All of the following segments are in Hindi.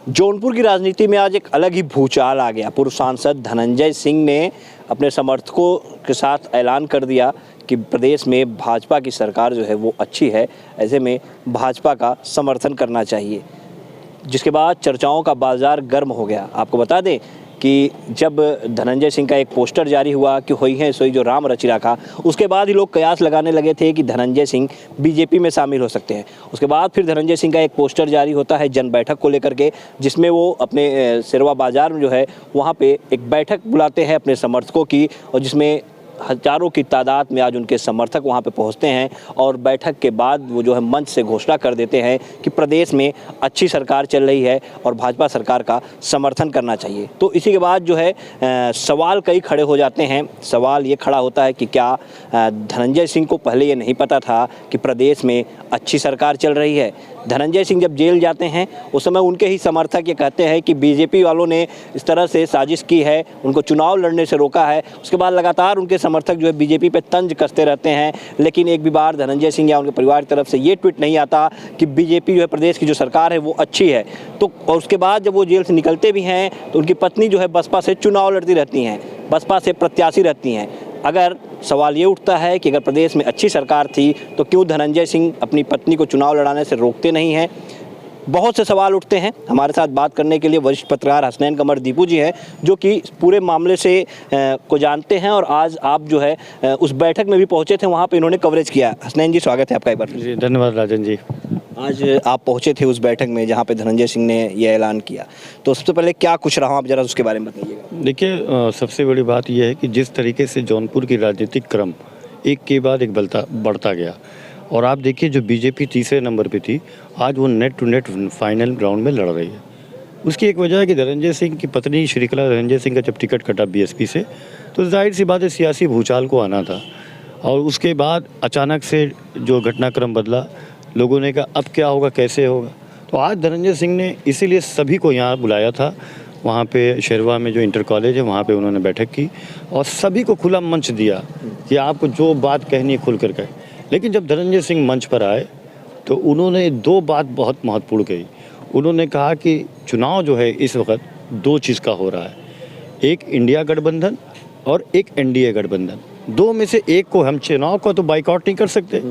जौनपुर की राजनीति में आज एक अलग ही भूचाल आ गया। पूर्व सांसद धनंजय सिंह ने अपने समर्थकों के साथ ऐलान कर दिया कि प्रदेश में भाजपा की सरकार जो है वो अच्छी है, ऐसे में भाजपा का समर्थन करना चाहिए, जिसके बाद चर्चाओं का बाजार गर्म हो गया। आपको बता दें कि जब धनंजय सिंह का एक पोस्टर जारी हुआ कि होई है सोई जो राम रचि राखा, उसके बाद ही लोग कयास लगाने लगे थे कि धनंजय सिंह बीजेपी में शामिल हो सकते हैं। उसके बाद फिर धनंजय सिंह का एक पोस्टर जारी होता है जन बैठक को लेकर के, जिसमें वो अपने सिरवा बाजार में जो है वहाँ पे एक बैठक बुलाते हैं अपने समर्थकों की, और जिसमें हजारों की तादाद में आज उनके समर्थक वहां पे पहुंचते हैं और बैठक के बाद वो जो है मंच से घोषणा कर देते हैं कि प्रदेश में अच्छी सरकार चल रही है और भाजपा सरकार का समर्थन करना चाहिए। तो इसी के बाद जो है सवाल कई खड़े हो जाते हैं। सवाल ये खड़ा होता है कि क्या धनंजय सिंह को पहले ये नहीं पता था कि प्रदेश में अच्छी सरकार चल रही है? धनंजय सिंह जब जेल जाते हैं उस समय उनके ही समर्थक ये कहते हैं कि बीजेपी वालों ने इस तरह से साजिश की है, उनको चुनाव लड़ने से रोका है। उसके बाद लगातार उनके समर्थक जो है बीजेपी पे तंज कसते रहते हैं, लेकिन एक भी बार धनंजय सिंह या उनके परिवार की तरफ से ये ट्वीट नहीं आता कि बीजेपी जो है प्रदेश की जो सरकार है वो अच्छी है। तो और उसके बाद जब वो जेल से निकलते भी हैं तो उनकी पत्नी जो है बसपा से चुनाव लड़ती रहती हैं, बसपा से प्रत्याशी रहती हैं। अगर सवाल ये उठता है कि अगर प्रदेश में अच्छी सरकार थी तो क्यों धनंजय सिंह अपनी पत्नी को चुनाव लड़ाने से रोकते नहीं हैं? बहुत से सवाल उठते हैं। हमारे साथ बात करने के लिए वरिष्ठ पत्रकार हसनैन कमर दीपू जी हैं, जो कि पूरे मामले से को जानते हैं, और आज आप जो है उस बैठक में भी पहुंचे थे, वहां पे इन्होंने कवरेज किया। हसनैन जी, स्वागत है आपका एक बार। जी धन्यवाद राजन जी। आज आप पहुंचे थे उस बैठक में जहां पे धनंजय सिंह ने यह ऐलान किया, तो सबसे पहले क्या कुछ रहा, आप जरा उसके बारे में बताइएगा। देखिए, सबसे बड़ी बात यह है कि जिस तरीके से जौनपुर की राजनीतिक क्रम एक के बाद एक बढ़ता गया, और आप देखिए जो बीजेपी तीसरे नंबर पे थी, आज वो net to net final round में लड़ रही है। उसकी एक वजह है कि धनंजय सिंह की पत्नी श्रीकला धनंजय सिंह का जब टिकट कटा बीएसपी से, तो जाहिर सी बात है सियासी भूचाल को आना था, और उसके बाद अचानक से जो घटनाक्रम बदला, लोगों ने कहा अब क्या होगा, कैसे होगा। तो आज धनंजय सिंह ने इसीलिए सभी को यहाँ बुलाया था। वहाँ पे शेरवा में जो इंटर कॉलेज है वहाँ पे उन्होंने बैठक की और सभी को खुला मंच दिया कि आपको जो बात कहनी है खुल कर कहे। लेकिन जब धनंजय सिंह मंच पर आए तो उन्होंने दो बात बहुत महत्वपूर्ण कही। उन्होंने कहा कि चुनाव जो है इस वक्त दो चीज़ का हो रहा है, एक इंडिया गठबंधन और एक एनडीए गठबंधन। दो में से एक को हम चुनाव को तो बाइकआउट नहीं कर सकते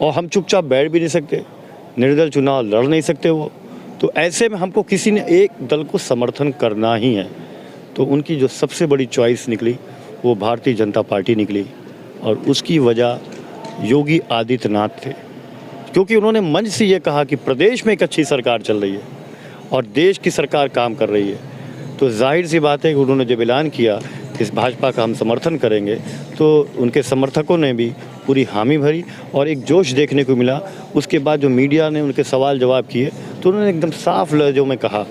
और हम चुपचाप बैठ भी नहीं सकते, निर्दल चुनाव लड़ नहीं सकते वो। तो ऐसे में हमको किसी ने एक दल को समर्थन करना ही है। तो उनकी जो सबसे बड़ी चॉइस निकली वो भारतीय जनता पार्टी निकली, और उसकी वजह योगी आदित्यनाथ थे, क्योंकि उन्होंने मंच से ये कहा कि प्रदेश में एक अच्छी सरकार चल रही है और देश की सरकार काम कर रही है। तो जाहिर सी बात है कि उन्होंने जब ऐलान किया कि इस भाजपा का हम समर्थन करेंगे, तो उनके समर्थकों ने भी पूरी हामी भरी और एक जोश देखने को मिला। उसके बाद जो मीडिया ने उनके सवाल जवाब किए तो उन्होंने एकदम साफ लफ्ज़ों में कहा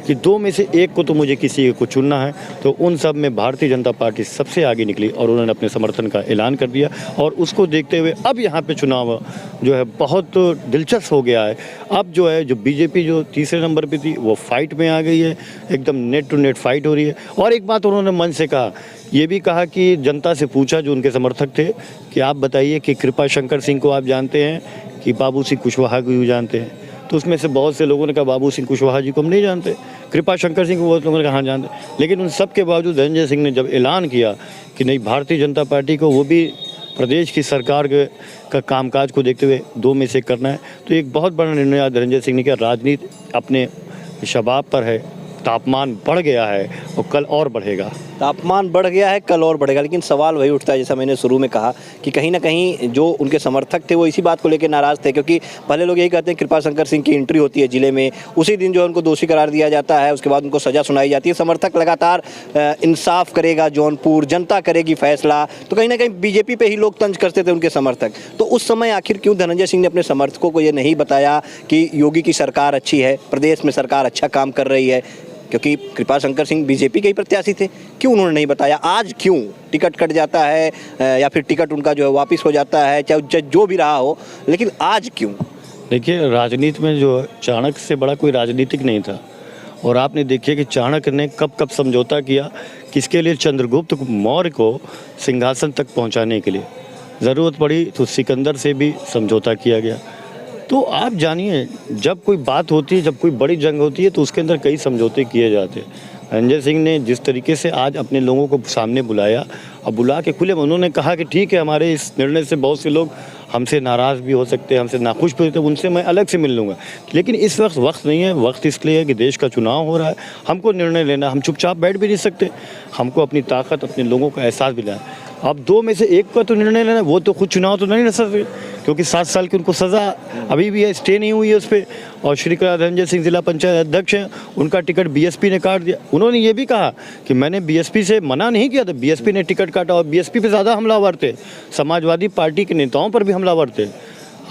कि दो में से एक को तो मुझे किसी को चुनना है। तो उन सब में भारतीय जनता पार्टी सबसे आगे निकली और उन्होंने अपने समर्थन का ऐलान कर दिया, और उसको देखते हुए अब यहाँ पे चुनाव जो है बहुत दिलचस्प हो गया है। अब जो है जो बीजेपी जो तीसरे नंबर पे थी वो फाइट में आ गई है, एकदम नेट टू नेट फाइट हो रही है। और एक बात उन्होंने मन से कहा, ये भी कहा कि जनता से पूछा जो उनके समर्थक थे कि आप बताइए कि कृपा शंकर सिंह को आप जानते हैं कि बाबू सिंह कुशवाहा को जानते हैं? तो उसमें से बहुत से लोगों ने कहा बाबू सिंह कुशवाहा जी को हम नहीं जानते, कृपा शंकर सिंह को बहुत लोगों ने कहा हाँ जानते। लेकिन उन सब के बावजूद धनंजय सिंह ने जब ऐलान किया कि नहीं, भारतीय जनता पार्टी को वो भी प्रदेश की सरकार का कामकाज को देखते हुए दो में से करना है, तो एक बहुत बड़ा निर्णय आज धनंजय सिंह ने किया। राजनीति अपने शबाब पर है, तापमान बढ़ गया है और कल और बढ़ेगा। तापमान बढ़ गया है, कल और बढ़ेगा, लेकिन सवाल वही उठता है जैसा मैंने शुरू में कहा कि कहीं ना कहीं जो उनके समर्थक थे वो इसी बात को लेकर नाराज़ थे, क्योंकि पहले लोग यही कहते हैं कृपा शंकर सिंह की एंट्री होती है ज़िले में, उसी दिन जो है उनको दोषी करार दिया जाता है, उसके बाद उनको सज़ा सुनाई जाती है। समर्थक लगातार इंसाफ करेगा जौनपुर, जनता करेगी फैसला, तो कहीं ना कहीं बीजेपी पे ही लोग तंज करते थे उनके समर्थक। तो उस समय आखिर क्यों धनंजय सिंह ने अपने समर्थकों को ये नहीं बताया कि योगी की सरकार अच्छी है, प्रदेश में सरकार अच्छा काम कर रही है? क्योंकि कृपा शंकर सिंह बीजेपी के ही प्रत्याशी थे, क्यों उन्होंने नहीं बताया? आज क्यों टिकट कट जाता है या फिर टिकट उनका जो है वापस हो जाता है, चाहे जो भी रहा हो, लेकिन आज क्यों? देखिए, राजनीति में जो चाणक्य से बड़ा कोई राजनीतिक नहीं था, और आपने देखिए कि चाणक्य ने कब कब समझौता किया किसके लिए? चंद्रगुप्त मौर्य को सिंहासन तक पहुंचाने के लिए ज़रूरत पड़ी तो सिकंदर से भी समझौता किया गया। तो आप जानिए, जब कोई बात होती है, जब कोई बड़ी जंग होती है तो उसके अंदर कई समझौते किए जाते हैं। धनंजय सिंह ने जिस तरीके से आज अपने लोगों को सामने बुलाया और बुला के खुले में उन्होंने कहा कि ठीक है, हमारे इस निर्णय से बहुत से लोग हमसे नाराज़ भी हो सकते हैं, हमसे नाखुश भी होते हैं, उनसे मैं अलग से मिल लूँगा, लेकिन इस वक्त नहीं है। वक्त इसलिए है कि देश का चुनाव हो रहा है, हमको निर्णय लेना, हम चुपचाप बैठ भी नहीं सकते, हमको अपनी ताकत, अपने लोगों का एहसास भी लाना। अब दो में से एक का तो निर्णय लेना, वो तो खुद चुनाव तो नहीं लड़ सकते क्योंकि 7 साल की उनको सज़ा अभी भी है, स्टे नहीं हुई है उस पर। और श्री धनंजय सिंह जिला पंचायत अध्यक्ष हैं, उनका टिकट बीएसपी ने काट दिया। उन्होंने ये भी कहा कि मैंने बीएसपी से मना नहीं किया था, बीएसपी ने टिकट काटा और बीएसपी पे ज़्यादा हमलावर थे, समाजवादी पार्टी के नेताओं पर भी हमलावर थे।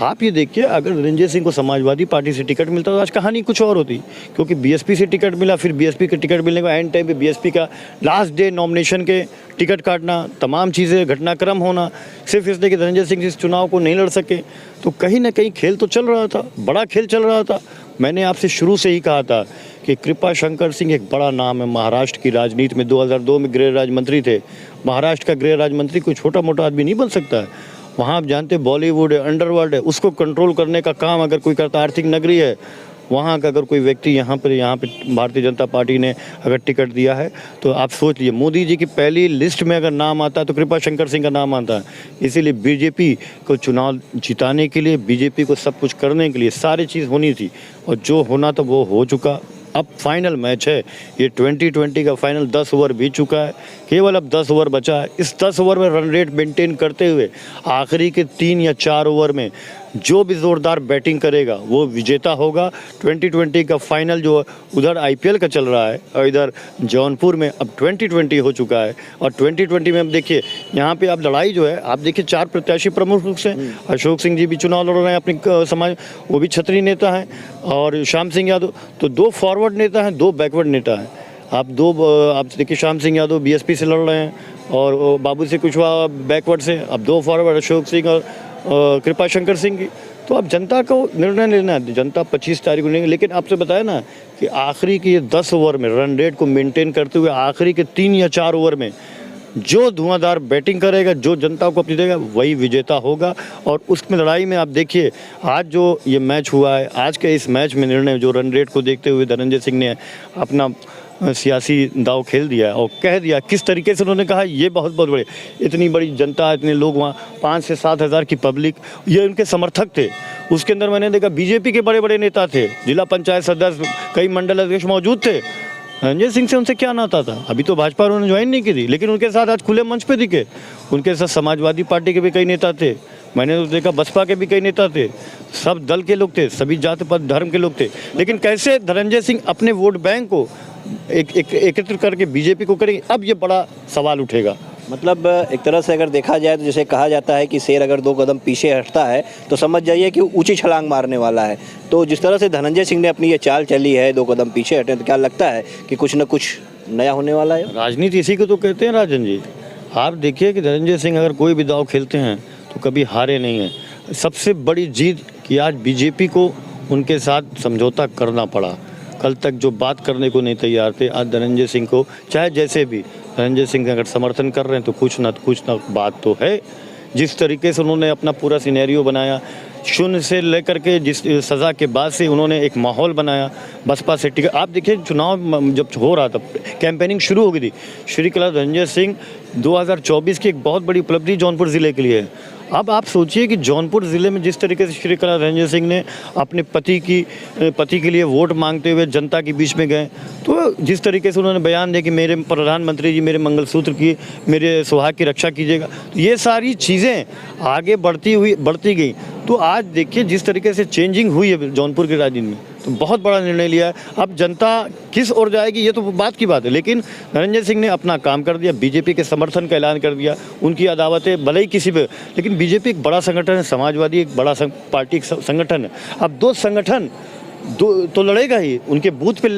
आप ये देखिए, अगर धनंजय सिंह को समाजवादी पार्टी से टिकट मिलता तो आज कहानी कुछ और होती, क्योंकि बीएसपी से टिकट मिला, फिर बीएसपी के टिकट मिलने के एंड टाइम पे बीएसपी का लास्ट डे नॉमिनेशन के टिकट काटना, तमाम चीज़ें घटनाक्रम होना, सिर्फ इसलिए कि धनंजय सिंह इस चुनाव को नहीं लड़ सके। तो कहीं ना कहीं खेल तो चल रहा था, बड़ा खेल चल रहा था। मैंने आपसे शुरू से ही कहा था कि कृपा शंकर सिंह एक बड़ा नाम है महाराष्ट्र की राजनीति में। 2002 में गृह राज्य मंत्री थे। महाराष्ट्र का गृह राज्य मंत्री कोई छोटा मोटा आदमी नहीं बन सकता है। वहाँ आप जानते बॉलीवुड है, अंडरवर्ल्ड है, उसको कंट्रोल करने का काम अगर कोई करता, आर्थिक नगरी है, वहाँ का अगर कोई व्यक्ति यहाँ पे भारतीय जनता पार्टी ने अगर टिकट दिया है तो आप सोच लीजिए, मोदी जी की पहली लिस्ट में अगर नाम आता है तो कृपा शंकर सिंह का नाम आता है। इसीलिए बीजेपी को चुनाव जिताने के लिए, बीजेपी को सब कुछ करने के लिए सारी चीज़ होनी थी और जो होना था वो हो चुका। अब फाइनल मैच है, ये 2020 का फाइनल 10 ओवर बीत चुका है, केवल अब 10 ओवर बचा है। इस 10 ओवर में रन रेट मेंटेन करते हुए आखिरी के 3 या 4 ओवर में जो भी ज़ोरदार बैटिंग करेगा वो विजेता होगा। 2020 का फाइनल जो उधर आईपीएल का चल रहा है और इधर जौनपुर में अब 2020 हो चुका है। और 2020 में अब देखिए, यहाँ पे अब लड़ाई जो है, आप देखिए 4 प्रत्याशी प्रमुख रूप से, अशोक सिंह जी भी चुनाव लड़ रहे हैं अपनी समाज, वो भी क्षत्रिय नेता हैं, और श्याम सिंह यादव, तो 2 फॉरवर्ड नेता हैं, 2 बैकवर्ड नेता हैं। आप देखिए, श्याम सिंह यादव बीएसपी से लड़ रहे हैं और बाबू से कुशवाहा बैकवर्ड से, अब 2 फॉरवर्ड अशोक सिंह और कृपा शंकर सिंह की। तो अब जनता को निर्णय लेना है, जनता 25 तारीख को लेंगे। लेकिन आपसे बताया ना कि आखिरी के 10 ओवर में रन रेट को मेंटेन करते हुए आखिरी के 3 या 4 ओवर में जो धुआंधार बैटिंग करेगा, जो जनता को अपनी देगा, वही विजेता होगा। और उसमें लड़ाई में आप देखिए, आज जो ये मैच हुआ है, आज के इस मैच में निर्णय जो रन रेट को देखते हुए धनंजय सिंह ने अपना सियासी दाव खेल दिया और कह दिया किस तरीके से उन्होंने कहा, ये बहुत बड़े, इतनी बड़ी जनता, इतने लोग, वहाँ 5 से 7 हज़ार की पब्लिक, ये उनके समर्थक थे। उसके अंदर मैंने देखा बीजेपी के बड़े बड़े नेता थे, जिला पंचायत सदस्य, कई मंडल अध्यक्ष मौजूद थे। धनंजय सिंह से उनसे क्या नाता था? अभी तो भाजपा उन्होंने ज्वाइन नहीं की थी, लेकिन उनके साथ आज खुले मंच पे दिखे। उनके साथ समाजवादी पार्टी के भी कई नेता थे, मैंने तो देखा बसपा के भी कई नेता थे, सब दल के लोग थे, सभी जाति पात धर्म के लोग थे। लेकिन कैसे धनंजय सिंह अपने वोट बैंक को एकत्रित करके बीजेपी को करेंगे, अब ये बड़ा सवाल उठेगा। मतलब एक तरह से अगर देखा जाए तो जैसे कहा जाता है कि शेर अगर 2 कदम पीछे हटता है तो समझ जाइए कि ऊंची छलांग मारने वाला है। तो जिस तरह से धनंजय सिंह ने अपनी ये चाल चली है, 2 कदम पीछे हटे, तो क्या लगता है कि कुछ न कुछ नया होने वाला है? राजनीति इसी को तो कहते हैं राजन जी। आप देखिए कि धनंजय सिंह अगर कोई भी दाव खेलते हैं तो कभी हारे नहीं हैं। सबसे बड़ी जीत कि आज बीजेपी को उनके साथ समझौता करना पड़ा। कल तक जो बात करने को नहीं तैयार थे, आज धनंजय सिंह को, चाहे जैसे भी धनंजय सिंह अगर समर्थन कर रहे हैं तो कुछ ना बात तो है। जिस तरीके से उन्होंने अपना पूरा सिनेरियो बनाया, शून्य से लेकर के जिस सज़ा के बाद से उन्होंने एक माहौल बनाया बसपा से टिकट। आप देखिए, चुनाव जब हो रहा था, कैंपेनिंग शुरू हो गई थी, श्रीकला धनंजय सिंह 2024 की एक बहुत बड़ी उपलब्धि जौनपुर ज़िले के लिए है। अब आप सोचिए कि जौनपुर ज़िले में जिस तरीके से श्रीकला धनंजय सिंह ने अपने पति के लिए वोट मांगते हुए जनता के बीच में गए, तो जिस तरीके से उन्होंने बयान दिया कि मेरे प्रधानमंत्री जी मेरे मंगलसूत्र की, मेरे सुहाग की रक्षा कीजिएगा, तो ये सारी चीज़ें आगे बढ़ती गई। तो आज देखिए जिस तरीके से चेंजिंग हुई है जौनपुर की राजनीति में, तो बहुत बड़ा निर्णय लिया है। अब जनता किस ओर जाएगी ये तो बात की बात है, लेकिन धनंजय सिंह ने अपना काम कर दिया, बीजेपी के समर्थन का ऐलान कर दिया। उनकी अदावतें भले ही किसी पे, लेकिन बीजेपी एक बड़ा संगठन है, समाजवादी एक बड़ा पार्टी संगठन है। अब 2 संगठन तो लड़ेगा ही उनके बूथ पे,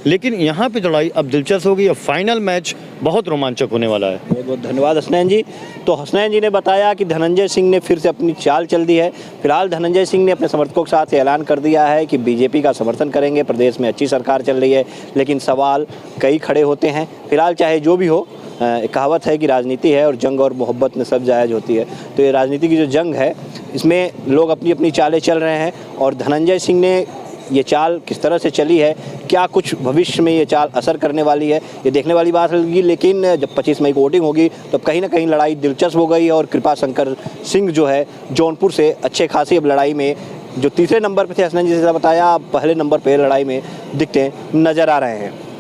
लेकिन यहाँ पे लड़ाई अब दिलचस्प होगी। अब फाइनल मैच बहुत रोमांचक होने वाला है। बहुत बहुत धन्यवाद हसनैन जी। तो हसनैन जी ने बताया कि धनंजय सिंह ने फिर से अपनी चाल चल दी है। फिलहाल धनंजय सिंह ने अपने समर्थकों के साथ ऐलान कर दिया है कि बीजेपी का समर्थन करेंगे, प्रदेश में अच्छी सरकार चल रही है, लेकिन सवाल कई खड़े होते हैं। फिलहाल चाहे जो भी हो, कहावत है कि राजनीति है और जंग और मोहब्बत में सब जायज़ होती है। तो ये राजनीति की जो जंग है इसमें लोग अपनी अपनी चालें चल रहे हैं और धनंजय सिंह ने ये चाल किस तरह से चली है, क्या कुछ भविष्य में ये चाल असर करने वाली है, ये देखने वाली बात होगी। लेकिन जब 25 मई को वोटिंग होगी तो कहीं ना कहीं लड़ाई दिलचस्प हो गई और कृपा शंकर सिंह जो है जौनपुर से अच्छे खासी अब लड़ाई में, जो तीसरे नंबर पे थे हसनैन जी जैसा बताया, अब पहले नंबर पे लड़ाई में दिखते नजर आ रहे हैं।